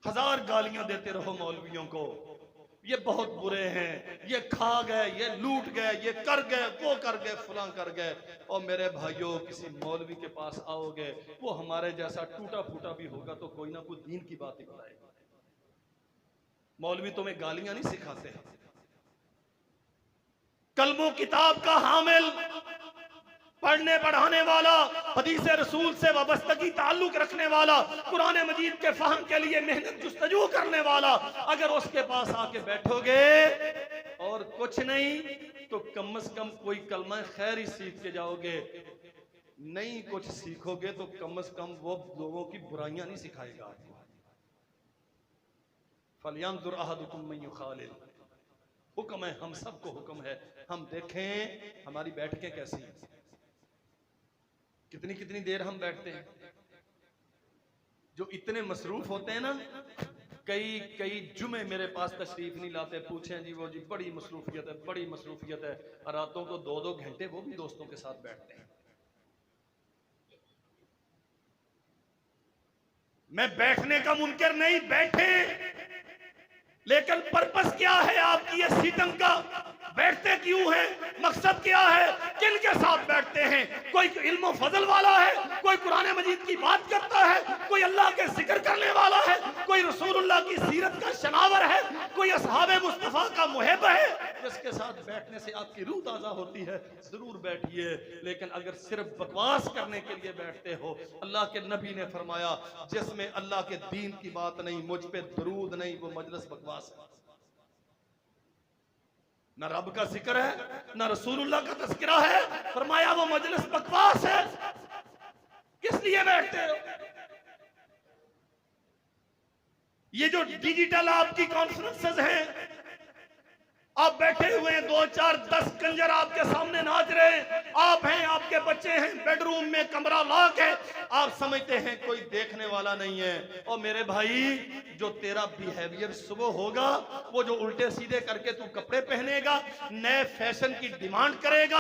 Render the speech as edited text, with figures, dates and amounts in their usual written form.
1000 गालियां देते रहो मौलवियों को, ये बहुत बुरे हैं, ये खा गए, ये लूट गए, ये कर गए, वो कर गए, फलां कर गए। और मेरे भाइयों, किसी मौलवी के पास आओगे, वो हमारे जैसा टूटा फूटा भी होगा तो कोई ना कोई दीन की बात ही बताएगा। मौलवी तुम्हें गालियां नहीं सिखाते, कलमो किताब का हामिल, पढ़ने पढ़ाने वाला, हदीस रसूल से वाबस्तगी ताल्लुक रखने वाला, कुरान मजीद के फहम के लिए मेहनत जुस्तजू करने वाला, अगर उसके पास आके बैठोगे और कुछ नहीं तो कम से कम कोई कलमा खैर ही सीख के जाओगे। नहीं कुछ सीखोगे तो कम से कम वो लोगों की बुराइयां नहीं सिखाएगा आपको। फलियांजुर अहदुकुम मन युखालिल, हुक्म है, हम सबको हुक्म है, हम देखें हमारी बैठकें कैसी हैं, कितनी कितनी देर हम बैठते हैं। जो इतने मसरूफ होते हैं ना, कई जुमे मेरे पास तशरीफ नहीं लाते, पूछें जी वो जी बड़ी मसरूफियत है, बड़ी मसरूफियत है, रातों को 2-2 घंटे वो भी दोस्तों के साथ बैठते हैं। मैं बैठने का मुनकर नहीं, बैठे, लेकिन पर्पस क्या है आपकी ये सीटम का, बैठते क्यों हैं, मकसद क्या है, किन के साथ बैठते हैं। कोई इल्म फजल वाला है, कोई कुरान मजीद की बात करता है, कोई अल्लाह के जिक्र करने वाला है, कोई रसूलुल्लाह की सीरत का शनावर है, कोई असहाबे मुस्तफा का मुहिब है, जिसके साथ बैठने से आपकी रूह ताज़ा होती है, जरूर बैठिए। लेकिन अगर सिर्फ बकवास करने के लिए बैठते हो, अल्लाह के नबी ने फरमाया जिसमें अल्लाह के दीन की बात नहीं, मुझ पे दरूद नहीं, वो मजलिस बकवास है। ना रब का जिक्र है, ना रसूलुल्लाह का तज़किरा है, फरमाया वो मजलिस बकवास है। किस लिए बैठते हो? ये जो डिजिटल आपकी कॉन्फ्रेंसेस हैं, आप बैठे हुए हैं, 2-4-10 कंजर आपके सामने नाच रहे हैं, आप हैं, आपके बच्चे हैं, बेडरूम में कमरा लॉक है, आप समझते हैं कोई देखने वाला नहीं है। और मेरे भाई, जो तेरा बिहेवियर सुबह होगा, वो जो उल्टे सीधे करके तू कपड़े पहनेगा, नए फैशन की डिमांड करेगा,